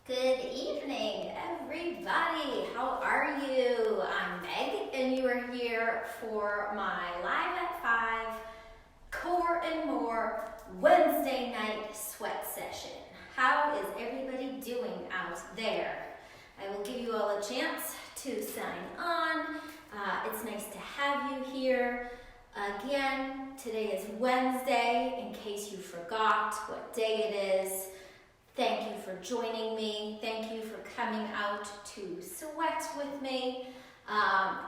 Good evening, everybody. How are you? I'm Meg, and you are here for my Live at 5 Core and More Wednesday night sweat session. How is everybody doing out there? I will give you all a chance to sign on. It's nice to have you here. Again, today is Wednesday, in case you forgot what day it is. Thank you for joining me. Thank you for coming out to sweat with me.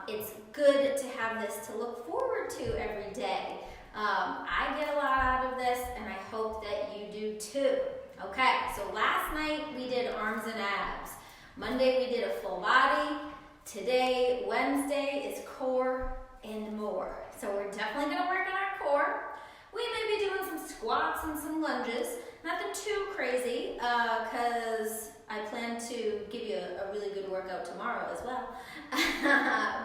It's good to have this to look forward to every day. I get a lot out of this, and I hope that you do too. Okay, so last night we did arms and abs. Monday we did a full body. Today, Wednesday, is core and more. So we're definitely gonna work on our core. We may be doing some squats and some lunges. Nothing too crazy, because I plan to give you a really good workout tomorrow as well.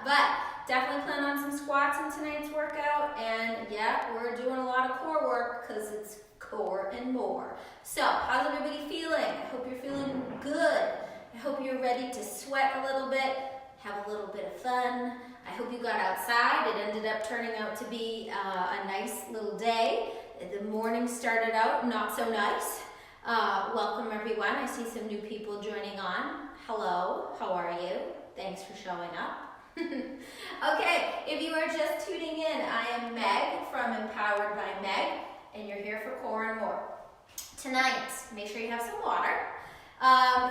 But definitely plan on some squats in tonight's workout. And yeah, we're doing a lot of core work because it's core and more. So how's everybody feeling? I hope you're feeling good. I hope you're ready to sweat a little bit, have a little bit of fun. I hope you got outside. It ended up turning out to be a nice little day. The morning started out not so nice. Welcome everyone. I see some new people joining on. Hello, how are you? Thanks for showing up. Okay, if you are just tuning in, I am Meg from Empowered by Meg, and you're here for Core and More. Tonight, make sure you have some water.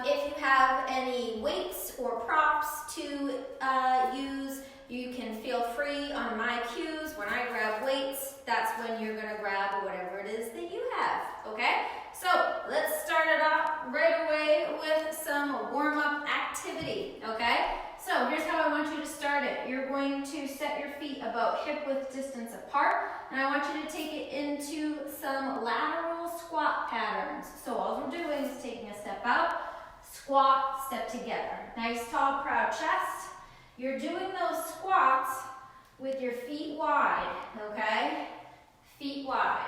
If you have any weights or props to use, you can feel free on my cues. When I grab weights, that's when you're gonna grab whatever it is that you have, okay? So let's start it off right away with some warm-up activity, okay? So here's how I want you to start it. You're going to set your feet about hip-width distance apart, and I want you to take it into some lateral squat patterns. So all we're doing is taking a step out, squat, step together. Nice, tall, proud chest. You're doing those squats with your feet wide, okay? Feet wide.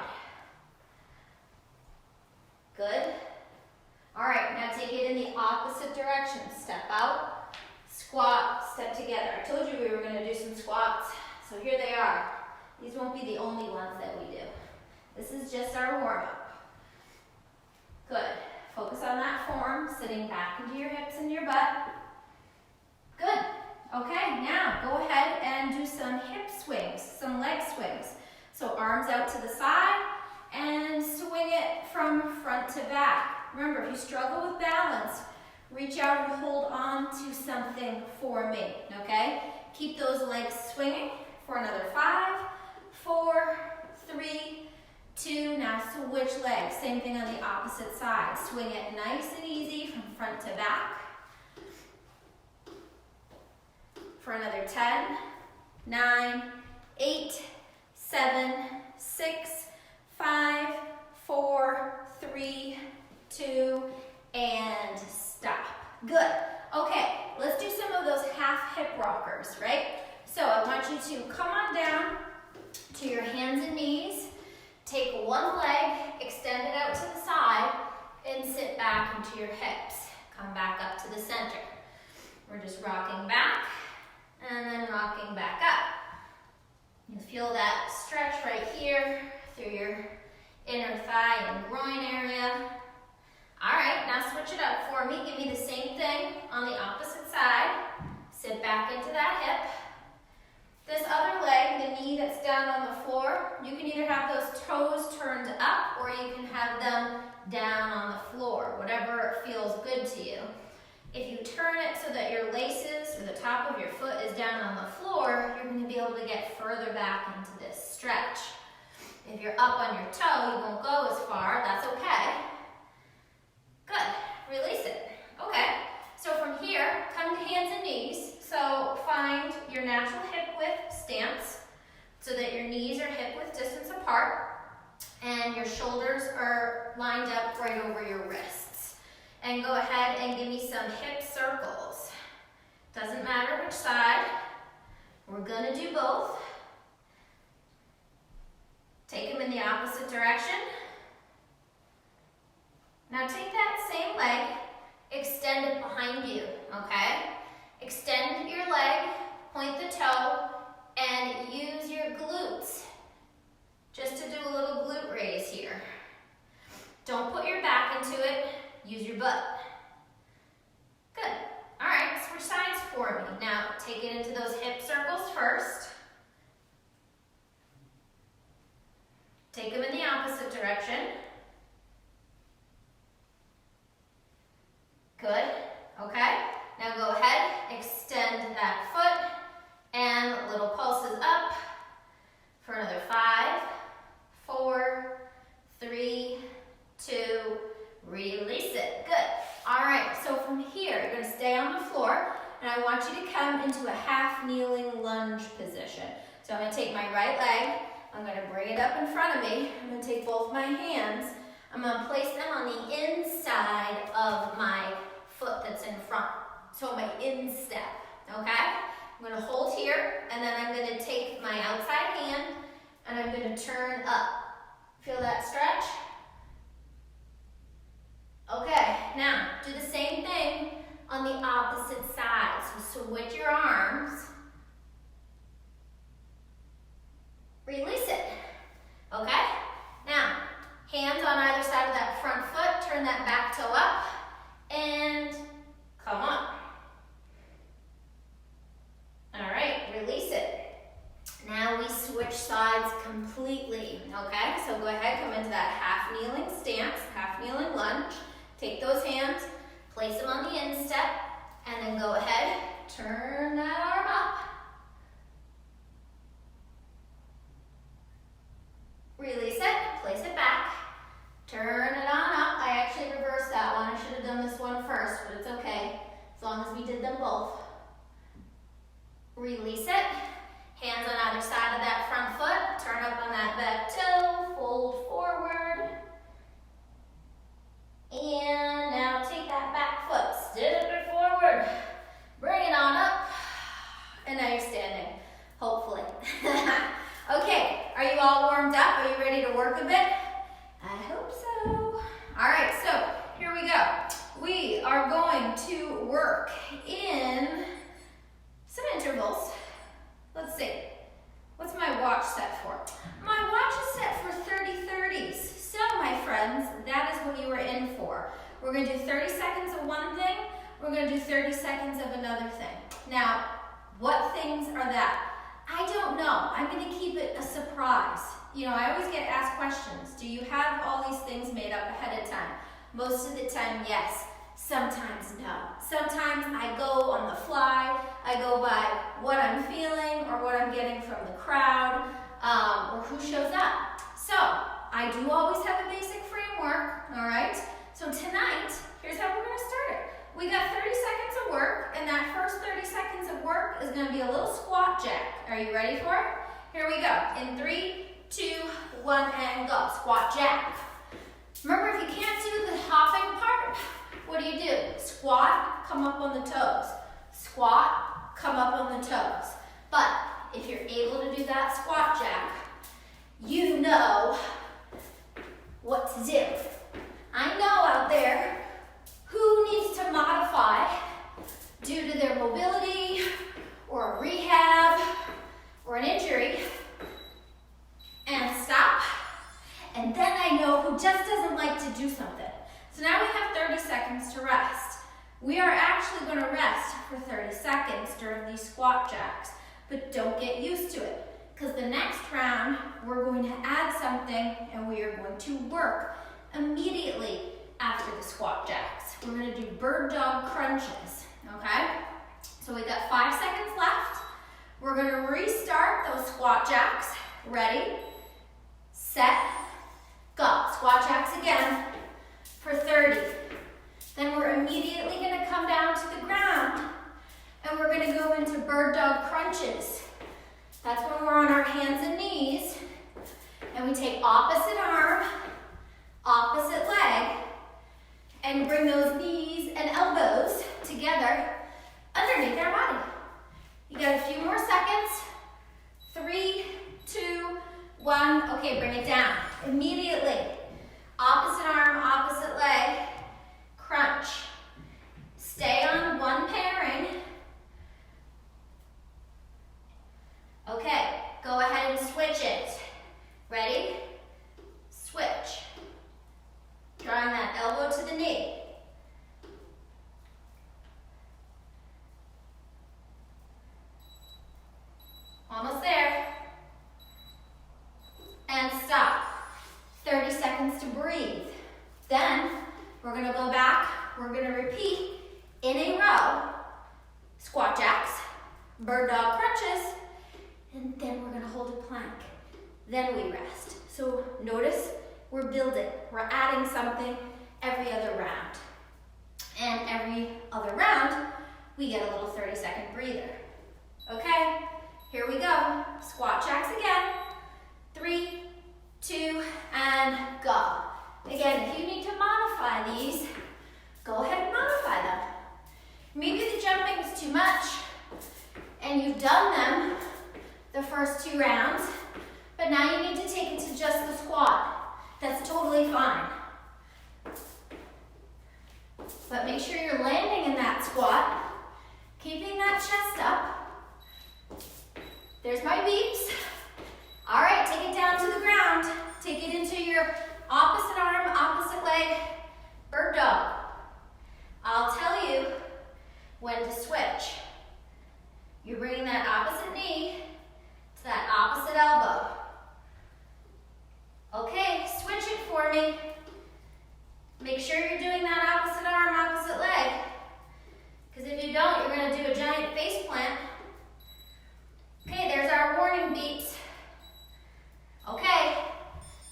Good. All right, now take it in the opposite direction. Step out, squat, step together. I told you we were gonna do some squats, so here they are. These won't be the only ones that we do. This is just our warm-up. Good. Focus on that form, sitting back into your hips and your butt. Good. Okay, now go ahead and do some hip swings, some leg swings. So arms out to the side and swing it from front to back. Remember, if you struggle with balance, reach out and hold on to something for me, okay? Keep those legs swinging for another 5, 4, 3, 2. Now switch legs. Same thing on the opposite side. Swing it nice and easy from front to back. For another 10, 9, 8, 7, 6, 5, 4, 3, 2, and stop. Good. Okay, let's do some of those half hip rockers, right? So I want you to come on down to your hands and knees. Take one leg, extend it out to the side, and sit back into your hips. Come back up to the center. We're just rocking back and then rocking back up. You feel that stretch right here through your inner thigh and groin area. All right, now switch it up for me. Give me the same thing on the opposite side. Sit back into that hip. This other leg, the knee that's down on the floor, you can either have those toes turned up or you can have them down on the floor, whatever feels good to you. If you turn it so that your laces or the top of your foot is down on the floor, you're going to be able to get further back into this stretch. If you're up on your toe, you won't go as far. That's okay. Good. Release it. Okay. So from here, come to hands and knees. So find your natural hip width stance so that your knees are hip width distance apart and your shoulders are lined up right over your wrists. And go ahead and give me some hip circles. Doesn't matter which side. We're gonna do both. Take them in the opposite direction. Now take that same leg, okay? Extend your leg, point the toe, and use your glutes just to do a little glute raise here. Don't put your back into it, use your butt. Good. All right, switch sides for me. Now, take it into those hip circles first. Take them in the opposite direction. Good, okay. Now go ahead, extend that foot, and little pulses up for another 5, 4, 3, 2, release it. Good. All right, so from here, you're gonna stay on the floor, and I want you to come into a half kneeling lunge position. So I'm gonna take my right leg, I'm gonna bring it up in front of me, I'm gonna take both my hands, I'm gonna place them on the inside of my foot that's in front. So my instep, okay? I'm gonna hold here, and then I'm gonna take my outside hand, and I'm gonna turn up. Feel that stretch? Okay, now do the same thing on the opposite side. So switch your arms. Release it, okay? Now, hands on either side of that front foot, turn that back toe up, and come on. All right, release it. Now we switch sides completely, okay? So go ahead, come into that half kneeling stance, half kneeling lunge. Take those hands, place them on the instep, and then go ahead, turn that arm up. Release it, place it back, turn it on up. I actually reversed that one. I should have done this one first, but it's okay, as long as we did them both. Release it, hands on either side of that front foot, turn up on that back toe, fold forward, and now take that back foot, step it forward, bring it on up, and now you're standing, hopefully. Okay, are you all warmed up? Are you ready to work a bit? I hope so. All right, so here we go. We are going to work in some intervals. Let's see. What's my watch set for? My watch is set for 30-30s. So, my friends, that is what you are in for. We're going to do 30 seconds of one thing. We're going to do 30 seconds of another thing. Now, what things are that? I don't know. I'm going to keep it a surprise. You know, I always get asked questions. Do you have all these things made up ahead of time? Most of the time, yes. Sometimes, no. Sometimes I go on the fly. I go by what I'm feeling or what I'm getting from the crowd or who shows up. So, I do always have a basic framework, all right? So tonight, here's how we're going to start it. We got 30 seconds of work, and that first 30 seconds of work is going to be a little squat jack. Are you ready for it? Here we go. In 3, 2, 1, and go. Squat jack. Remember, if you can't do the hopping part, what do? Squat, come up on the toes. Squat, come up on the toes. But if you're able to do that squat jack, you know what to do. I know out there who needs to modify due to their mobility or a rehab or an injury and stop. And then I know who just doesn't like to do something. So now we have 30 seconds to rest. We are actually going to rest for 30 seconds during these squat jacks, but don't get used to it, because the next round we're going to add something and we are going to work immediately after the squat jacks. We're going to do bird dog crunches, okay? So we got 5 seconds left. We're going to restart those squat jacks. Ready, set, go. Squat jacks again for 30. Then we're immediately going to come down to the ground and we're going to go into bird dog crunches. That's when we're on our hands and knees and we take opposite arm, opposite leg, and bring those knees and elbows together underneath our body. You got a few more seconds. 3, 2, 1. Okay, bring it down. Immediately. Opposite arm, opposite leg. Crunch. Stay on one pair we're gonna repeat in a row, squat jacks, bird dog crunches, and then we're gonna hold a plank. Then we rest. So notice we're building, we're adding something every other round. And every other round, we get a little 30-second breather. Okay, here we go. Squat jacks again. 3, 2, and go. Again, if you need to modify these, go ahead and modify them. Maybe the jumping is too much, and you've done them the first 2 rounds, but now you need to take it to just the squat. That's totally fine. But make sure you're landing in that squat, keeping that chest up. There's my beeps. All right, take it down to the ground. Take it into your opposite arm, opposite leg, bird dog. I'll tell you when to switch. You're bringing that opposite knee to that opposite elbow. Okay, switch it for me. Make sure you're doing that opposite arm, opposite leg. Because if you don't, you're going to do a giant face plant. Okay, there's our warning beeps. Okay,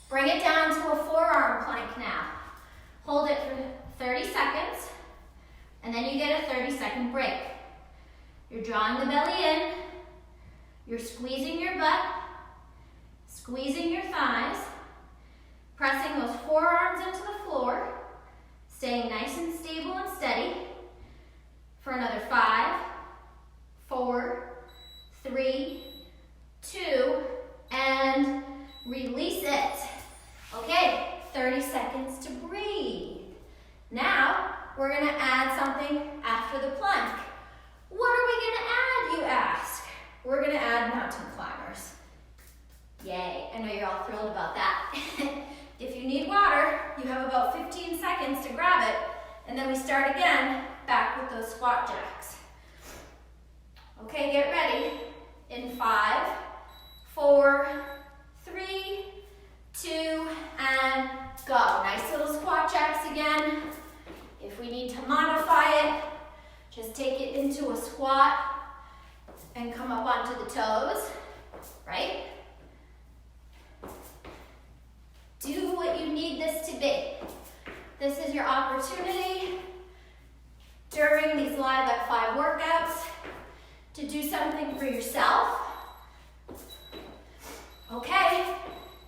bring it down to a forearm plank now. Hold it for 30 seconds, and then you get a 30-second break. You're drawing the belly in, you're squeezing your butt, squeezing your thighs, pressing those forearms into the floor, staying nice and stable and steady for another 5, 4, 3, 2, and release it. Okay, 30 seconds to breathe. Now, we're gonna add something after the plank. What are we gonna add, you ask? We're gonna add mountain climbers. Yay, I know you're all thrilled about that. If you need water, you have about 15 seconds to grab it, and then we start again, back with those squat jacks. Okay, get ready. In 5, 4, 3, 2, and go. Nice little squat jacks again. If we need to modify it, just take it into a squat and come up onto the toes, right? Do what you need this to be. This is your opportunity during these Live at 5 workouts to do something for yourself. Okay,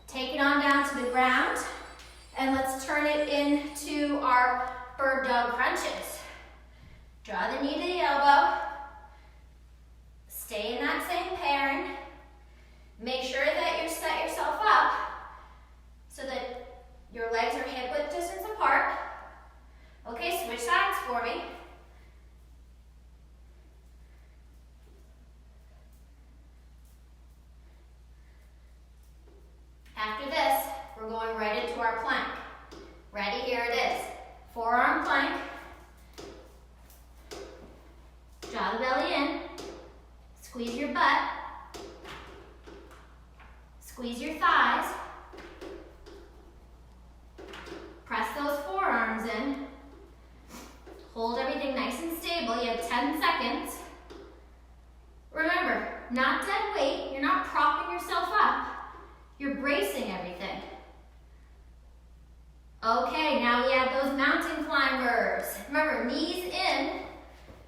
take it on down to the ground, and let's turn it into our bird dog crunches. Draw the knee to the elbow. Stay in that same pairing. Make sure that you set yourself up so that your legs are hip width distance apart. Okay, switch sides for me. After this, we're going right into our plank. Ready? Here it is. Forearm plank. Draw the belly in. Squeeze your butt. Squeeze your thighs. Press those forearms in. Hold everything nice and stable. You have 10 seconds. Remember, not dead weight. You're not propping yourself up. You're bracing everything. Okay, now we have those mountain climbers. Remember, knees in,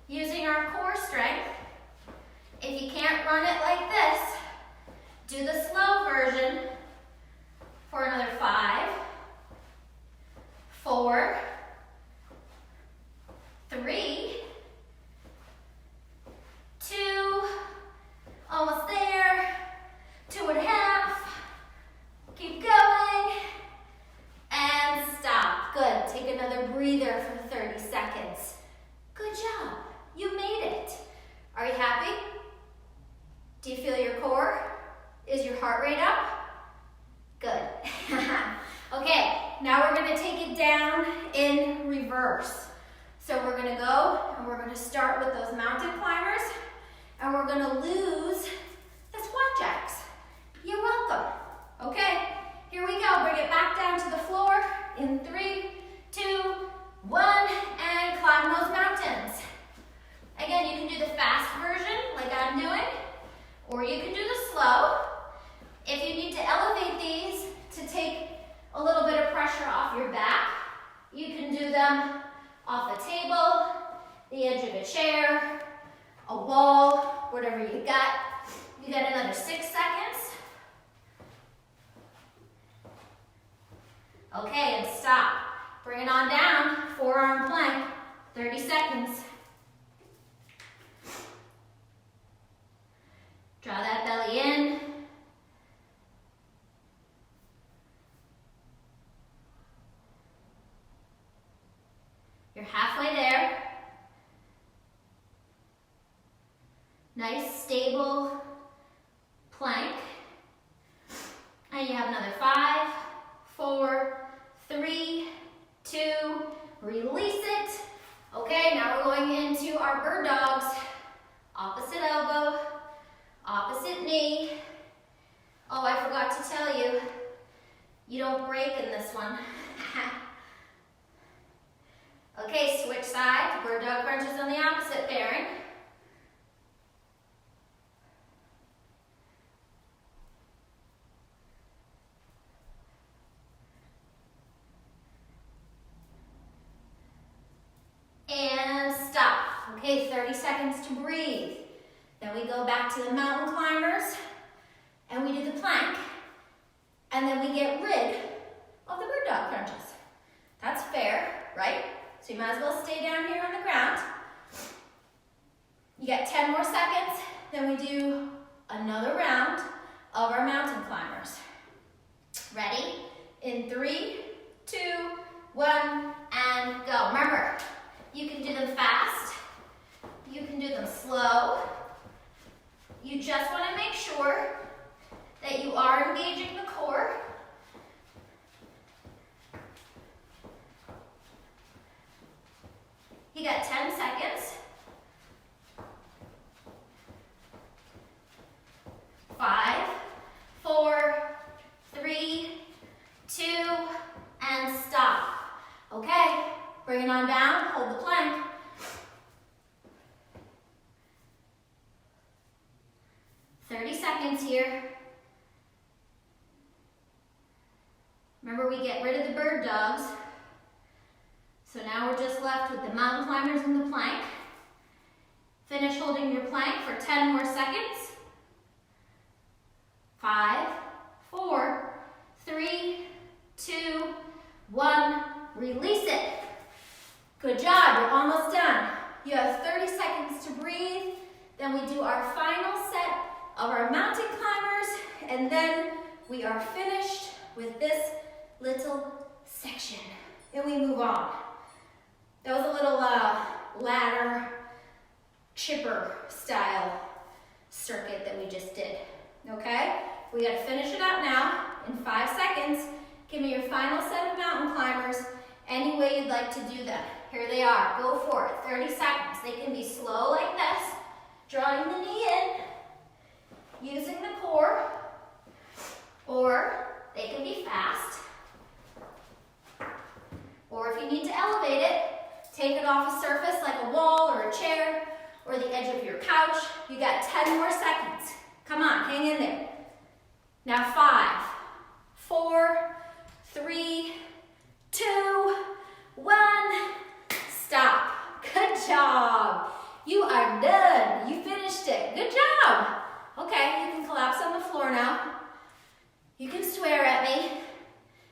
using our core strength. If you can't run it like this, do the slow version for another 5, 4, 3, 2, almost there, 2.5, keep going, and stop. Good, take another breather for 30 seconds. Good job, you made it. Are you happy? Do you feel your core? Is your heart rate up? Good. Okay, now we're gonna take it down in reverse. So we're gonna go and we're gonna start with those mountain climbers and we're gonna lose the squat jacks. You're welcome. Okay, here we go. Bring it back down to the floor in 3, 2, one, and climb those mountains. Again, you can do the fast version like I'm doing, or you can do the slow. If you need to elevate these to take a little bit of pressure off your back, you can do them off a table, the edge of a chair, a wall, whatever you got. You got another 6 seconds. Okay, and stop. Bring it on down, forearm plank, 30 seconds. Draw that belly in. You're halfway there. Nice, stable plank. And you have another 5, 4, 3, 2, release it. Okay, now we're going into our bird dogs. Opposite elbow, opposite knee. Oh, I forgot to tell you, you don't break in this one. Okay, switch sides, bird dog crunches on the opposite pairing. And stop. Okay, 30 seconds to breathe. Then we go back to the mountain climbers and we do the plank. And then we get rid of the bird dog crunches. That's fair, right? So you might as well stay down here on the ground. You get 10 more seconds, then we do another round of our mountain climbers. Ready? In 3, 2, 1, and go. Remember, you can do them fast, you can do them slow. You just want to make sure that you are engaging the core. You got 10 seconds. 5, 4, 3, 2, and stop. Okay, bring it on down, hold the plank. Here. Remember, we get rid of the bird dogs. So now we're just left with the mountain climbers and the plank. Finish holding your plank for 10 more seconds. 5, 4, 3, 2, 1. Release it. Good job, you're almost done. You have 30 seconds to breathe. Then we do our final set of our mountain climbers, and then we are finished with this little section. And we move on. That was a little ladder chipper style circuit that we just did. Okay? We gotta finish it up now in 5 seconds. Give me your final set of mountain climbers any way you'd like to do them. Here they are. Go for it. 30 seconds. They can be slow like this, drawing the knee in, using the core, or they can be fast. Or if you need to elevate it, take it off a surface like a wall or a chair or the edge of your couch. You got 10 more seconds. Come on, hang in there. Now 5, 4, 3, 2, 1. Stop. Good job. You are done. You finished it. Good job. Okay, you can collapse on the floor now. You can swear at me.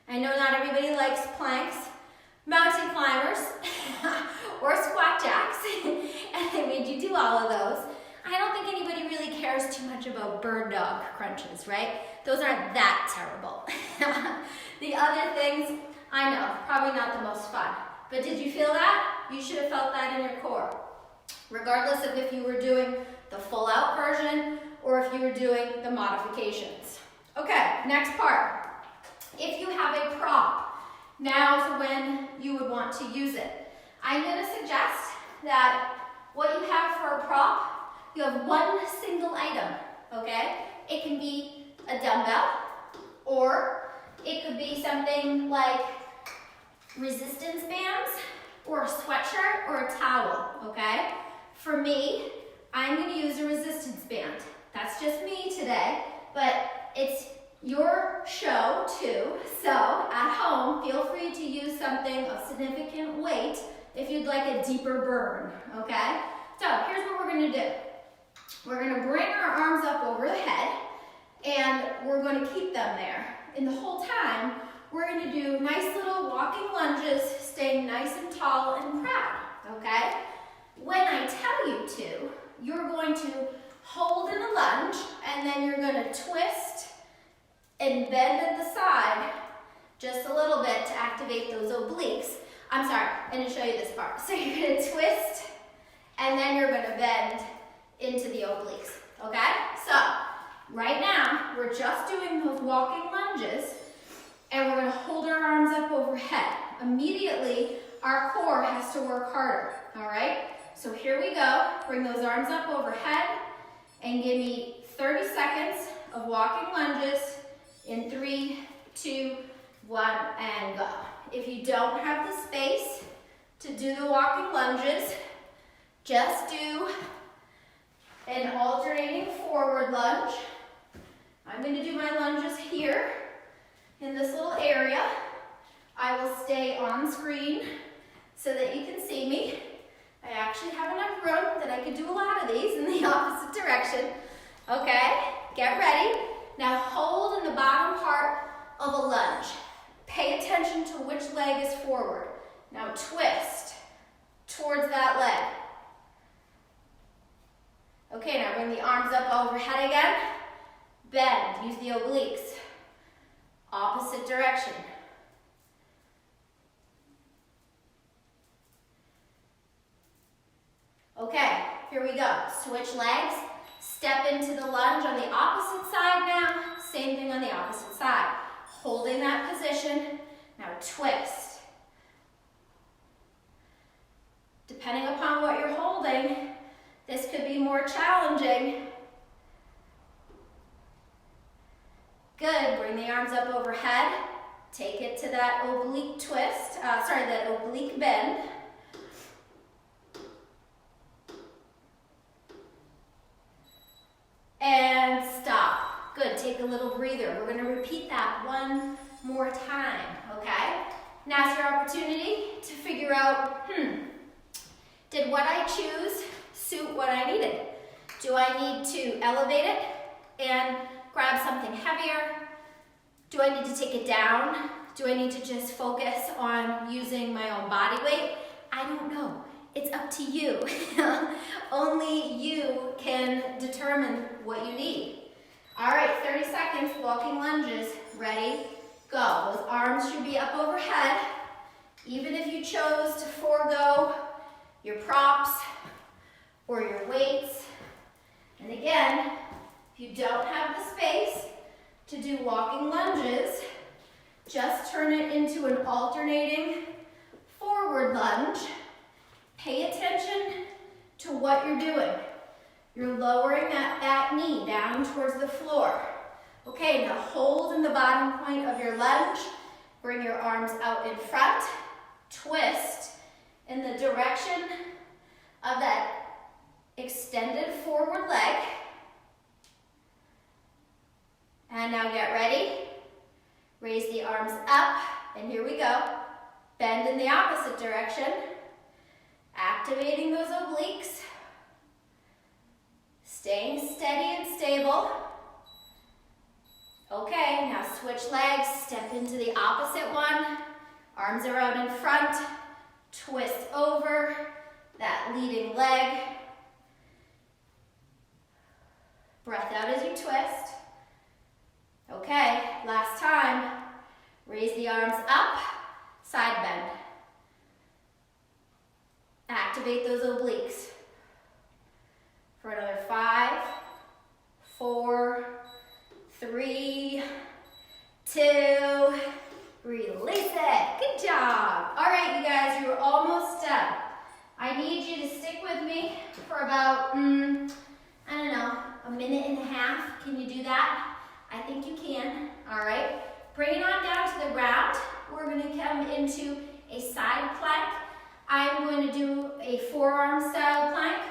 I know not everybody likes planks, mountain climbers, or squat jacks, and I made you do all of those. I don't think anybody really cares too much about bird dog crunches, right? Those aren't that terrible. The other things, I know, probably not the most fun. But did you feel that? You should have felt that in your core. Regardless of if you were doing the full out version or if you were doing the modifications. Okay, next part. If you have a prop, now's when you would want to use it. I'm going to suggest that what you have for a prop, you have one single item, okay? It can be a dumbbell, or it could be something like resistance bands, or a sweatshirt or a towel, okay? For me, I'm gonna use a resistance band. That's just me today, but it's your show too. So at home, feel free to use something of significant weight if you'd like a deeper burn, okay? So here's what we're gonna do. We're gonna bring our arms up over the head and we're gonna keep them there. And the whole time, we're gonna do nice little walking lunges, staying nice and tall and proud, okay? When I tell you to, you're going to hold in a lunge and then you're gonna twist and bend at the side just a little bit to activate those obliques. I'm sorry, I didn't show you this part. So you're gonna twist and then you're gonna bend into the obliques, okay? So right now, we're just doing those walking lunges and we're gonna hold our arms up overhead. Immediately, our core has to work harder, all right? So here we go. Bring those arms up overhead and give me 30 seconds of walking lunges in 3, 2, 1, and go. If you don't have the space to do the walking lunges, just do an alternating forward lunge. I'm going to do my lunges here in this little area. I will stay on screen so that you can see me. I actually have enough room that I could do a lot of these in the opposite direction. Okay, get ready. Now hold in the bottom part of a lunge. Pay attention to which leg is forward. Now twist towards that leg. Okay, now bring the arms up overhead again. Bend, use the obliques. Opposite direction. Okay, here we go. Switch legs. Step into the lunge on the opposite side now. Same thing on the opposite side. Holding that position. Now twist. Depending upon what you're holding, this could be more challenging. Good, bring the arms up overhead. Take it to that oblique twist, that oblique bend. And stop. Good, take a little breather. We're gonna repeat that one more time, okay? Now's your opportunity to figure out, did what I choose suit what I needed? Do I need to elevate it and grab something heavier? Do I need to take it down? Do I need to just focus on using my own body weight? I don't know. It's up to you. Only you can determine what you need. All right, 30 seconds, walking lunges. Ready, go. Those arms should be up overhead. Even if you chose to forego your props or your weights. And again, if you don't have the space to do walking lunges, just turn it into an alternating forward lunge. Pay attention to what you're doing. You're lowering that back knee down towards the floor. Okay, now hold in the bottom point of your lunge. Bring your arms out in front. Twist in the direction of that extended forward leg. And now get ready. Raise the arms up, and here we go. Bend in the opposite direction. Activating those obliques. Staying steady and stable. Okay, now switch legs. Step into the opposite one. Arms are out in front. Twist over that leading leg. Breath out as you twist. Okay, last time. Raise the arms up, side bend. Activate those obliques. For another 5, 4, 3, 2, release it. Good job. All right, you guys, you're almost done. I need you to stick with me for about, I don't know, a minute and a half. Can you do that? I think you can. All right. Bring it on down to the ground. We're going to come into a side plank. I'm going to do a forearm style plank,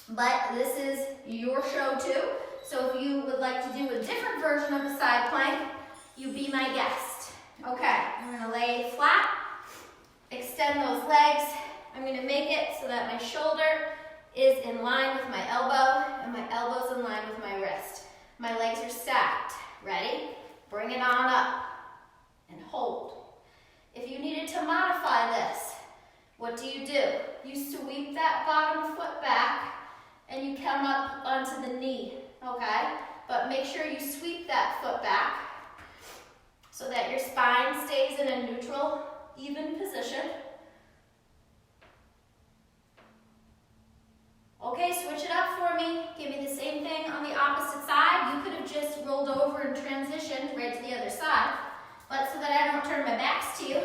but this is your show too. So if you would like to do a different version of a side plank, you be my guest. Okay, I'm gonna lay flat, extend those legs. I'm gonna make it so that my shoulder is in line with my elbow and my elbow's in line with my wrist. My legs are stacked. Ready? Bring it on up and hold. If you needed to modify this, what do? You sweep that bottom foot back and you come up onto the knee, okay? But make sure you sweep that foot back so that your spine stays in a neutral, even position. Okay, switch it up for me. Give me the same thing on the opposite side. You could have just rolled over and transitioned right to the other side. But so that I don't turn my backs to you,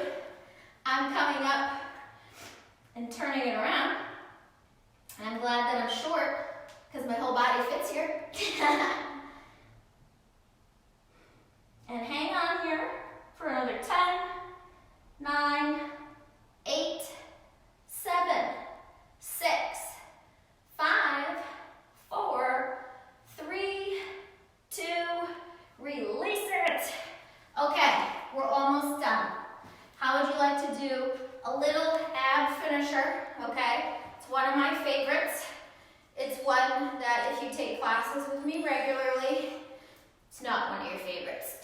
I'm coming up and turning it around. And I'm glad that I'm short because my whole body fits here. And hang on here for another 10, 9, 8, 7, 6, 5, 4, 3, 2, release it. Okay, we're almost done. How would you like to do a little ab finisher? Okay, it's one of my favorites. It's one that if you take classes with me regularly, it's not one of your favorites.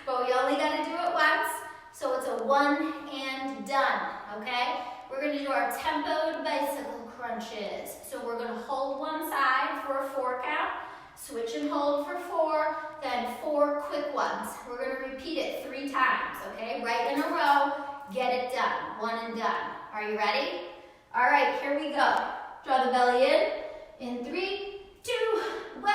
But we only got to do it once, so it's a one and done, okay? We're going to do our tempoed bicycle crunches. So we're going to hold one side for a 4 count, switch and hold for 4, then 4 quick ones. We're going to repeat it 3 times, okay? Right in a row, get it done, one and done. Are you ready? All right, here we go. Draw the belly in 3, 2, 1,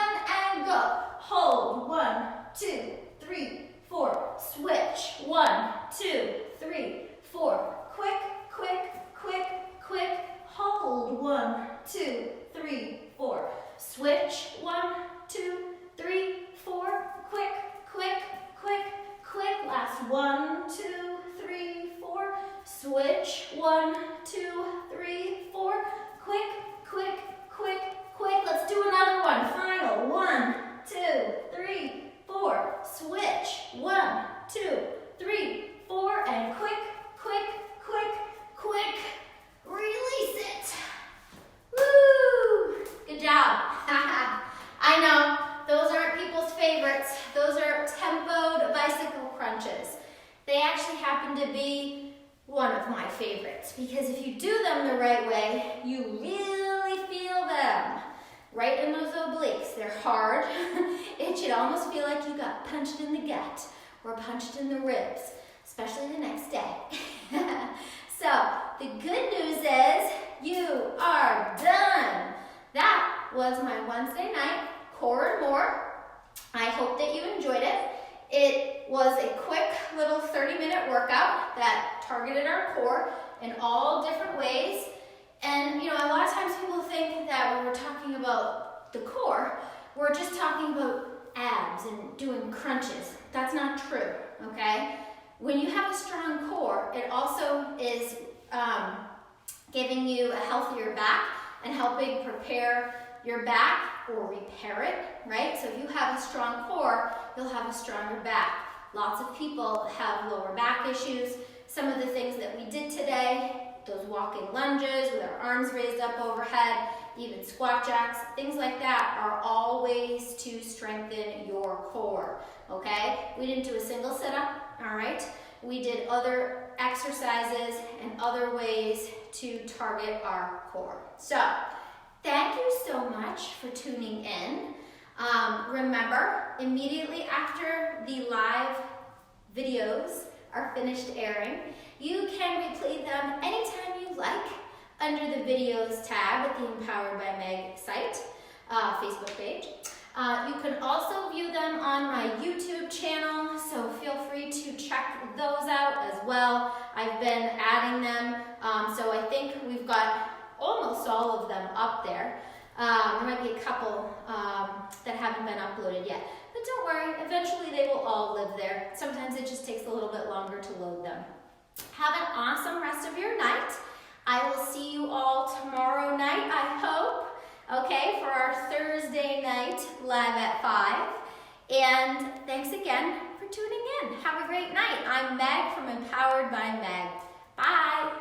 and go. Hold, 1, 2, 3, 4. Switch, 1, 2, 3, 4. Quick, quick, quick, quick. Hold, 1, 2, 3, 4. Switch, 1, 2, 3, 4. Quick, quick, quick, quick. Last 1, 2, 3, 4. Switch, 1, 2, 3, 4. Quick, quick, quick, quick. Let's do another one. Final 1, 2, 3, 4. Switch, 1, 2, 3, 4, and quick, quick, quick, quick. Release it. Woo! Good job. I know, those aren't people's favorites. Those are tempoed bicycle crunches. They actually happen to be one of my favorites because if you do them the right way, you really feel them. Right in those obliques. They're hard. It should almost feel like you got punched in the gut or punched in the ribs, especially the next day. So, the good news is you are done. That was my Wednesday night core and more. I hope that you enjoyed it. It was a quick little 30-minute workout that targeted our core in all different ways. And, you know, a lot of times people think that when we're talking about the core, we're just talking about abs and doing crunches. That's not true, okay? When you have a strong core, it also is giving you a healthier back and helping prepare your back or repair it, right? So if you have a strong core, you'll have a stronger back. Lots of people have lower back issues. Some of the things that we did today, those walking lunges with our arms raised up overhead, even squat jacks, things like that are all ways to strengthen your core, okay? We didn't do a single sit-up, all right? We did other exercises and other ways to target our core. So, thank you so much for tuning in. Remember, immediately after the live videos are finished airing, you can replay them anytime you like under the videos tab at the Empowered by Meg site, Facebook page. You can also view them on my YouTube channel, so feel free to check those out as well. I've been adding them, so I think we've got almost all of them up there. There might be a couple that haven't been uploaded yet, but don't worry, eventually they will all live there. Sometimes it just takes a little bit longer to load them. Have an awesome rest of your night. I will see you all tomorrow night, I hope, okay, for our Thursday night live at 5. And thanks again for tuning in. Have a great night. I'm Meg from Empowered by Meg. Bye.